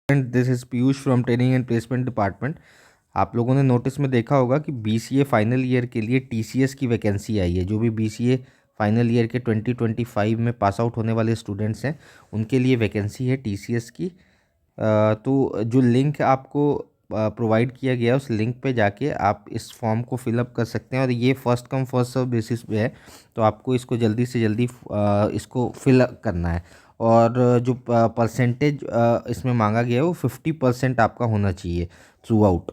And this is Piyush from training and placement department. आप लोगों ने नोटिस में देखा होगा कि बीसीए फाइनल ईयर के लिए टीसीएस की वैकेंसी आई है। जो भी बीसीए फाइनल ईयर के 2025 में पास आउट होने वाले स्टूडेंट्स हैं उनके लिए वैकेंसी है टीसीएस की। तो जो लिंक आपको प्रोवाइड किया गया है उस लिंक पे जाके आप इस फॉर्म को फिलअप कर सकते हैं और ये first come first serve basis पे है। तो आपको इसको जल्दी से जल्दी इसको फिल करना है। और जो परसेंटेज इसमें मांगा गया है वो 50% आपका होना चाहिए थ्रू आउट।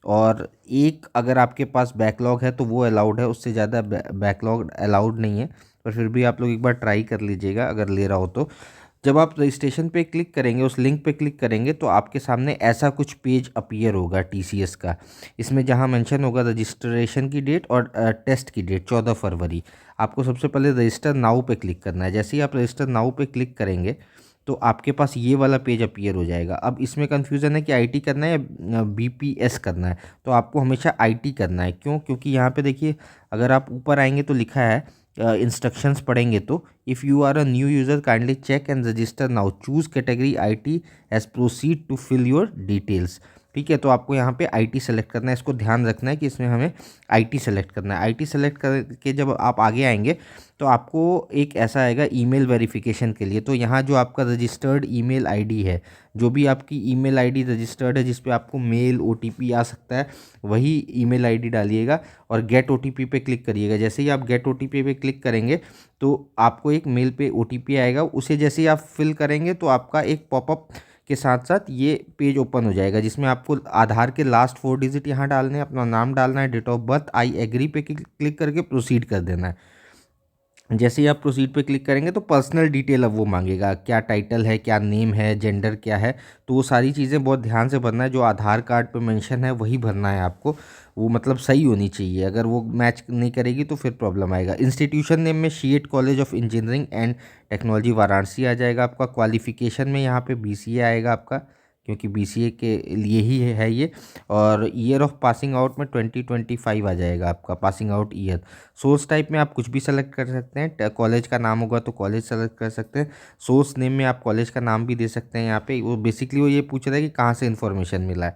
और एक अगर आपके पास बैकलॉग है तो वो अलाउड है, उससे ज़्यादा बैकलॉग अलाउड नहीं है। पर फिर भी आप लोग एक बार ट्राई कर लीजिएगा अगर ले रहा हो तो। जब आप रजिस्ट्रेशन पे क्लिक करेंगे, उस लिंक पे क्लिक करेंगे तो आपके सामने ऐसा कुछ पेज अपीयर होगा टीसीएस का। इसमें जहाँ मेंशन होगा रजिस्ट्रेशन की डेट और टेस्ट की डेट 14 फरवरी। आपको सबसे पहले रजिस्टर नाउ पे क्लिक करना है। जैसे ही आप रजिस्टर नाउ पे क्लिक करेंगे तो आपके पास ये वाला पेज अपीयर हो जाएगा। अब इसमें कन्फ्यूज़न है कि आईटी करना है या बीपीएस करना है। तो आपको हमेशा आईटी करना है। क्यों? क्योंकि यहाँ पे देखिए, अगर आप ऊपर आएंगे तो लिखा है इंस्ट्रक्शंस पढ़ेंगे तो if you are a new user kindly check and register now, choose category IT as proceed to fill your details. ठीक है, तो आपको यहाँ पे आईटी सेलेक्ट करना है। इसको ध्यान रखना है कि इसमें हमें आईटी सेलेक्ट करना है। आईटी सेलेक्ट करके जब आप आगे आएंगे तो आपको एक ऐसा आएगा ईमेल वेरिफिकेशन के लिए। तो यहाँ जो आपका रजिस्टर्ड ईमेल आईडी है, जो भी आपकी ईमेल आईडी रजिस्टर्ड है जिस पे आपको मेल ओटीपी आ सकता है, वही ईमेल आईडी डालिएगा और गेट ओटीपी पे क्लिक करिएगा। जैसे ही आप गेट ओटीपी पे क्लिक करेंगे तो आपको एक मेल पे ओटीपी आएगा। उसे जैसे ही आप फिल करेंगे तो आपका एक पॉपअप के साथ साथ ये पेज ओपन हो जाएगा जिसमें आपको आधार के लास्ट 4 डिजिट यहाँ डालने हैं, अपना नाम डालना है, date of birth, I agree पे क्लिक करके प्रोसीड कर देना है। जैसे ही आप प्रोसीड पे क्लिक करेंगे तो पर्सनल डिटेल अब वो मांगेगा, क्या टाइटल है, क्या नेम है, जेंडर क्या है। तो वो सारी चीज़ें बहुत ध्यान से भरना है। जो आधार कार्ड पे मेंशन है वही भरना है आपको। वो मतलब सही होनी चाहिए। अगर वो मैच नहीं करेगी तो फिर प्रॉब्लम आएगा। इंस्टीट्यूशन नेम में सीएट college of engineering and technology Varanasi आ जाएगा आपका। क्वालिफिकेशन में यहाँ पे बीसीए आएगा आपका, क्योंकि बीसीए के लिए ही है ये। और ईयर ऑफ पासिंग आउट में 2025 आ जाएगा आपका passing out year. Source type में आप कुछ भी सेलेक्ट कर सकते हैं। कॉलेज का नाम होगा तो कॉलेज सेलेक्ट कर सकते हैं। सोर्स नेम में आप कॉलेज का नाम भी दे सकते हैं। यहाँ पे वो बेसिकली वो ये पूछ रहा है कि कहाँ से इन्फॉर्मेशन मिला है,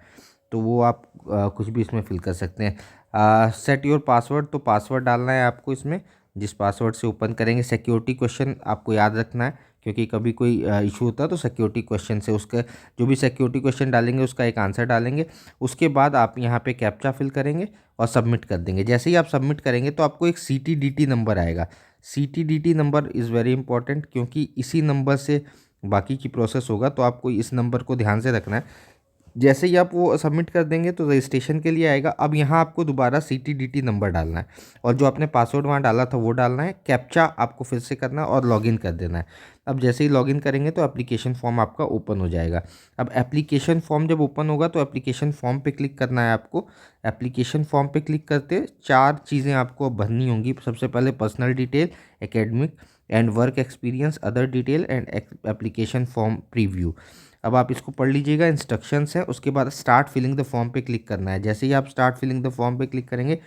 तो वो आप कुछ भी इसमें फिल कर सकते हैं। सेट योर पासवर्ड, तो पासवर्ड डालना है आपको इसमें, जिस पासवर्ड से ओपन करेंगे। सिक्योरिटी क्वेश्चन आपको याद रखना है, क्योंकि कभी कोई इशू होता है तो सिक्योरिटी क्वेश्चन से उसका जो भी सिक्योरिटी क्वेश्चन डालेंगे उसका एक आंसर डालेंगे। उसके बाद आप यहाँ पे कैप्चा फिल करेंगे और सबमिट कर देंगे। जैसे ही आप सबमिट करेंगे तो आपको एक सीटीडीटी नंबर आएगा। सीटीडीटी नंबर इज़ वेरी इंपॉर्टेंट, क्योंकि इसी नंबर से बाकी की प्रोसेस होगा। तो आपको इस नंबर को ध्यान से रखना है। जैसे ही आप वो सबमिट कर देंगे तो रजिस्ट्रेशन के लिए आएगा। अब यहाँ आपको दोबारा सीटीडीटी नंबर डालना है और जो आपने पासवर्ड वहाँ डाला था वो डालना है। कैप्चा आपको फिर से करना है और लॉगिन कर देना है। अब जैसे ही लॉगिन करेंगे तो एप्लीकेशन फॉर्म आपका ओपन हो जाएगा। अब एप्लीकेशन फॉर्म जब ओपन होगा तो एप्लीकेशन फॉर्म पे क्लिक करना है आपको। एप्लीकेशन फॉर्म पे क्लिक करते 4 चीज़ें आपको भरनी होंगी। सबसे पहले personal detail, academic and work experience, other detail and application form preview. अब आप इसको पढ़ लीजिएगा, इंस्ट्रक्शंस है। उसके बाद स्टार्ट फिलिंग द फॉर्म पे क्लिक करना है। जैसे ही आप स्टार्ट फिलिंग द फॉर्म पे क्लिक करेंगे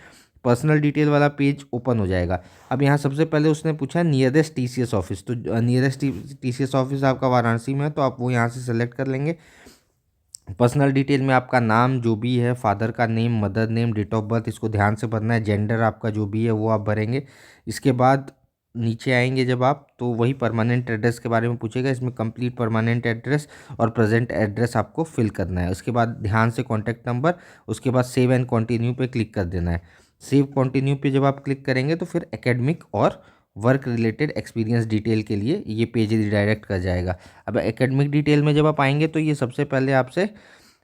पर्सनल डिटेल वाला पेज ओपन हो जाएगा। अब यहाँ सबसे पहले उसने पूछा नियरेस्ट टीसीएस ऑफिस, तो नियरेस्ट टीसीएस ऑफिस आपका वाराणसी में है तो आप वो यहाँ से सेलेक्ट कर लेंगे। पर्सनल डिटेल में आपका नाम जो भी है, फादर का name, mother name, date of birth, इसको ध्यान से भरना है। जेंडर आपका जो भी है वो आप भरेंगे। इसके बाद नीचे आएंगे जब आप तो वही परमानेंट एड्रेस के बारे में पूछेगा। इसमें कंप्लीट परमानेंट एड्रेस और प्रेजेंट एड्रेस आपको फिल करना है। उसके बाद ध्यान से कॉन्टैक्ट नंबर, उसके बाद सेव एंड कंटिन्यू पे क्लिक कर देना है। सेव कंटिन्यू पे जब आप क्लिक करेंगे तो फिर एकेडमिक और वर्क रिलेटेड एक्सपीरियंस डिटेल के लिए ये पेज रिडायरेक्ट कर जाएगा। अब एकेडमिक डिटेल में जब आप आएंगे तो ये सबसे पहले आपसे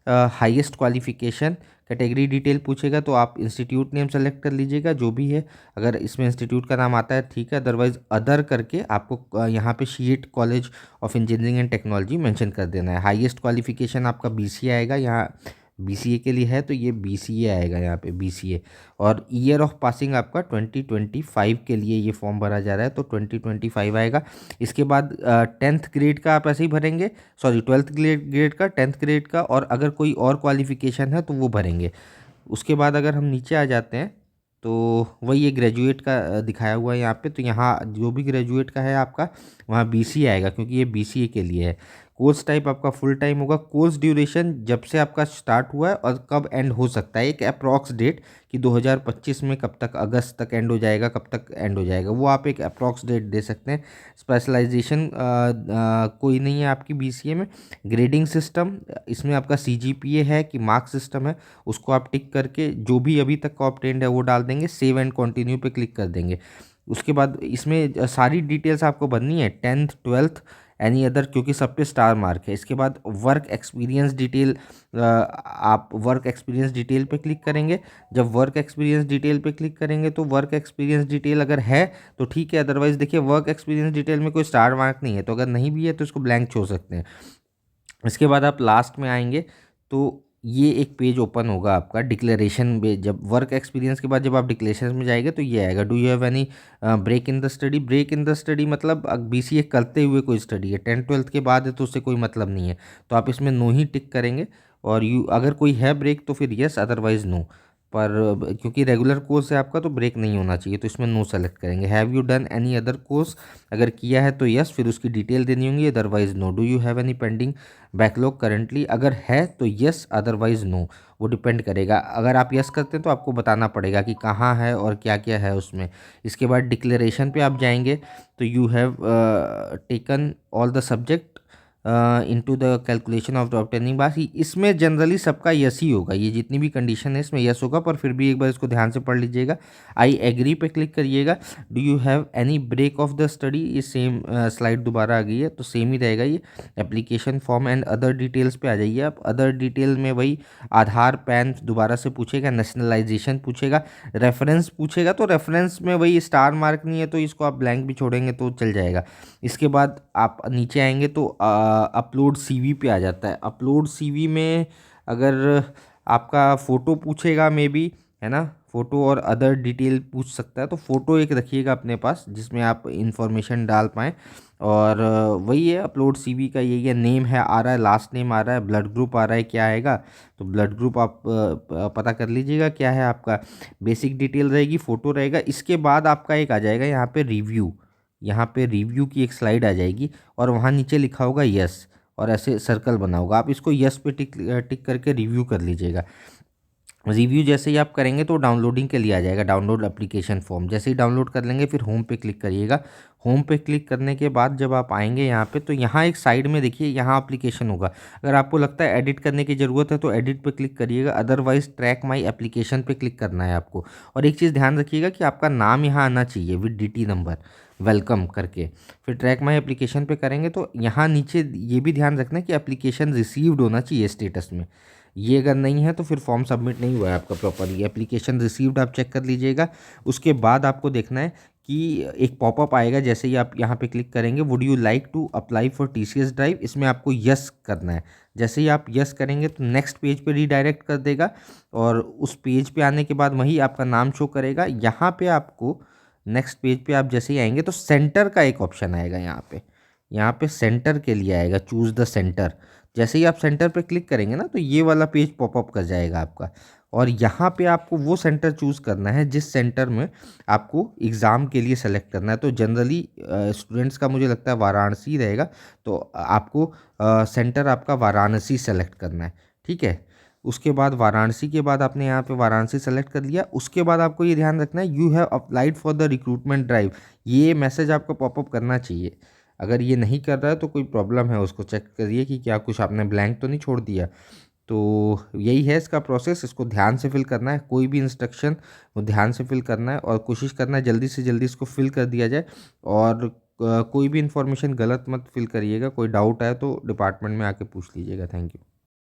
हाईएस्ट क्वालिफिकेशन कैटेगरी डिटेल पूछेगा, तो आप इंस्टीट्यूट नेम सेलेक्ट कर लीजिएगा जो भी है। अगर इसमें इंस्टीट्यूट का नाम आता है ठीक है, अदरवाइज अदर करके आपको यहाँ पे CEAT college of engineering and technology mention कर देना है। हाईएस्ट क्वालिफिकेशन आपका बीसीए आएगा। यहाँ बीसीए के लिए है तो ये बीसीए आएगा यहाँ पे बीसीए। और ईयर ऑफ पासिंग आपका 2025 के लिए ये फॉर्म भरा जा रहा है तो 2025 आएगा। इसके बाद 10th ग्रेड का आप ऐसे ही भरेंगे, सॉरी 12th ग्रेड का, 10th ग्रेड का, और अगर कोई और क्वालिफिकेशन है तो वो भरेंगे। उसके बाद अगर हम नीचे आ जाते हैं तो वही ये ग्रेजुएट का दिखाया हुआ है यहाँ पे। तो यहाँ जो भी ग्रेजुएट का है आपका वहाँ बीसीए आएगा, क्योंकि ये बीसीए के लिए है। कोर्स टाइप आपका फुल टाइम होगा। कोर्स ड्यूरेशन जब से आपका स्टार्ट हुआ है और कब एंड हो सकता है, एक अप्रॉक्स डेट कि 2025 में कब तक, अगस्त तक एंड हो जाएगा, कब तक एंड हो जाएगा, वो आप एक अप्रॉक्स डेट दे सकते हैं। स्पेशलाइजेशन कोई नहीं है आपकी बीसीए में। ग्रेडिंग सिस्टम, इसमें आपका सीजीपीए है कि मार्क्स सिस्टम है, उसको आप टिक करके जो भी अभी तक का ऑब्टेन्ड है वो डाल देंगे, सेव एंड कंटिन्यू पे क्लिक कर देंगे। उसके बाद इसमें सारी डिटेल्स आपको भरनी है, 10th 12th एनी अदर, क्योंकि सब पे स्टार मार्क है। इसके बाद वर्क एक्सपीरियंस डिटेल, आप वर्क एक्सपीरियंस डिटेल पे क्लिक करेंगे। जब वर्क एक्सपीरियंस डिटेल पे क्लिक करेंगे तो वर्क एक्सपीरियंस डिटेल अगर है तो ठीक है, अदरवाइज देखिए वर्क एक्सपीरियंस डिटेल में कोई स्टार मार्क नहीं है, तो अगर नहीं भी है तो इसको ब्लैंक छोड़ सकते हैं। इसके बाद आप लास्ट में आएंगे तो ये एक पेज ओपन होगा आपका डिक्लेरेशन में। जब वर्क एक्सपीरियंस के बाद जब आप डिक्लेरेशन में जाएंगे तो ये आएगा, do you have any break in the study. Break in the study मतलब बीसीए करते हुए कोई स्टडी है, 10th 12th के बाद है तो उससे कोई मतलब नहीं है, तो आप इसमें नो ही टिक करेंगे। और यू अगर कोई है ब्रेक तो फिर यस, अदरवाइज नो। पर क्योंकि रेगुलर कोर्स है आपका तो ब्रेक नहीं होना चाहिए, तो इसमें नो सेलेक्ट करेंगे। Have you done any other course, अगर किया है तो यस, फिर उसकी डिटेल देनी होंगी, otherwise no. Do you have any pending backlog currently, अगर है तो यस, अदरवाइज नो। वो डिपेंड करेगा, अगर आप यस करते हैं तो आपको बताना पड़ेगा कि कहाँ है और क्या क्या है उसमें। इसके बाद डिक्लेरेशन पे आप जाएंगे तो you have taken all the subject into the calculation of the obtaining marks. इसमें जनरली सबका यस ही होगा, ये जितनी भी कंडीशन है इसमें यस होगा, पर फिर भी एक बार इसको ध्यान से पढ़ लीजिएगा। आई एग्री पे क्लिक करिएगा। Do you have any break of the study, ये सेम स्लाइड दोबारा आ गई है तो सेम ही रहेगा ये। Application form and other details पे आ जाइए आप। अदर डिटेल में वही आधार पैन दोबारा से पूछेगा, नेशनलाइजेशन पूछेगा, रेफरेंस पूछेगा, तो रेफरेंस में वही स्टार मार्क नहीं है तो इसको आप ब्लैंक भी छोड़ेंगे तो चल जाएगा। इसके बाद आप नीचे आएंगे तो अपलोड सीवी पे आ जाता है। अपलोड सीवी में अगर आपका फ़ोटो पूछेगा मे बी, है ना, फ़ोटो और अदर डिटेल पूछ सकता है, तो फ़ोटो एक रखिएगा अपने पास जिसमें आप इंफॉर्मेशन डाल पाएँ। और वही है अपलोड सीवी का, यही है। नेम है आ रहा है, लास्ट नेम आ रहा है, ब्लड ग्रुप आ रहा है, क्या आएगा तो ब्लड ग्रुप आप पता कर लीजिएगा क्या है आपका। बेसिक डिटेल रहेगी, फ़ोटो रहेगा। इसके बाद आपका एक आ जाएगा यहाँ पे रिव्यू, यहाँ पे रिव्यू की एक स्लाइड आ जाएगी और वहाँ नीचे लिखा होगा यस और ऐसे सर्कल बना होगा, आप इसको यस पे टिक टिक करके रिव्यू कर लीजिएगा। रिव्यू जैसे ही आप करेंगे तो डाउनलोडिंग के लिए आ जाएगा, डाउनलोड एप्लीकेशन फॉर्म। जैसे ही डाउनलोड कर लेंगे फिर होम पे क्लिक करिएगा। होम पे क्लिक करने के बाद जब आप आएंगे यहाँ पे तो यहाँ एक साइड में देखिए यहाँ एप्लीकेशन होगा। अगर आपको लगता है एडिट करने की ज़रूरत है तो एडिट पे क्लिक करिएगा, अदरवाइज ट्रैक माई एप्लीकेशन पे क्लिक करना है आपको। और एक चीज़ ध्यान रखिएगा कि आपका नाम यहाँ आना चाहिए विद DT नंबर, वेलकम करके। फिर ट्रैक माई एप्लीकेशन पे करेंगे तो यहाँ नीचे ये भी ध्यान रखना है कि एप्लीकेशन रिसीव्ड होना चाहिए स्टेटस में। ये अगर नहीं है तो फिर फॉर्म सबमिट नहीं हुआ है आपका प्रॉपरली। एप्लीकेशन रिसीव्ड आप चेक कर लीजिएगा। उसके बाद आपको देखना है कि एक पॉपअप आएगा, जैसे ही आप यहाँ पे क्लिक करेंगे, would you like to apply for TCS drive, इसमें आपको यस करना है। जैसे ही आप यस करेंगे तो नेक्स्ट पेज पे रीडायरेक्ट कर देगा और उस पेज पे आने के बाद वही आपका नाम शो करेगा। यहाँ पे आपको नेक्स्ट पेज पे आप जैसे ही आएंगे तो सेंटर का एक ऑप्शन आएगा, यहाँ पे सेंटर के लिए आएगा, चूज़ द सेंटर। जैसे ही आप सेंटर पे क्लिक करेंगे ना तो ये वाला पेज पॉपअप कर जाएगा आपका, और यहाँ पे आपको वो सेंटर चूज़ करना है जिस सेंटर में आपको एग्ज़ाम के लिए सेलेक्ट करना है। तो जनरली स्टूडेंट्स का मुझे लगता है वाराणसी रहेगा, तो आपको सेंटर आपका वाराणसी सेलेक्ट करना है, ठीक है। उसके बाद वाराणसी के बाद आपने यहाँ पे वाराणसी सेलेक्ट कर लिया। उसके बाद आपको ये ध्यान रखना है you have applied for the recruitment drive, ये मैसेज आपको पॉपअप करना चाहिए। अगर ये नहीं कर रहा है तो कोई प्रॉब्लम है, उसको चेक करिए कि क्या कुछ आपने ब्लैंक तो नहीं छोड़ दिया। तो यही है इसका प्रोसेस, इसको ध्यान से फिल करना है, कोई भी इंस्ट्रक्शन वो ध्यान से फिल करना है और कोशिश करना है जल्दी से जल्दी इसको फिल कर दिया जाए। और कोई भी इन्फॉर्मेशन गलत मत फिल करिएगा, कोई डाउट आए तो डिपार्टमेंट में आके पूछ लीजिएगा। Thank you.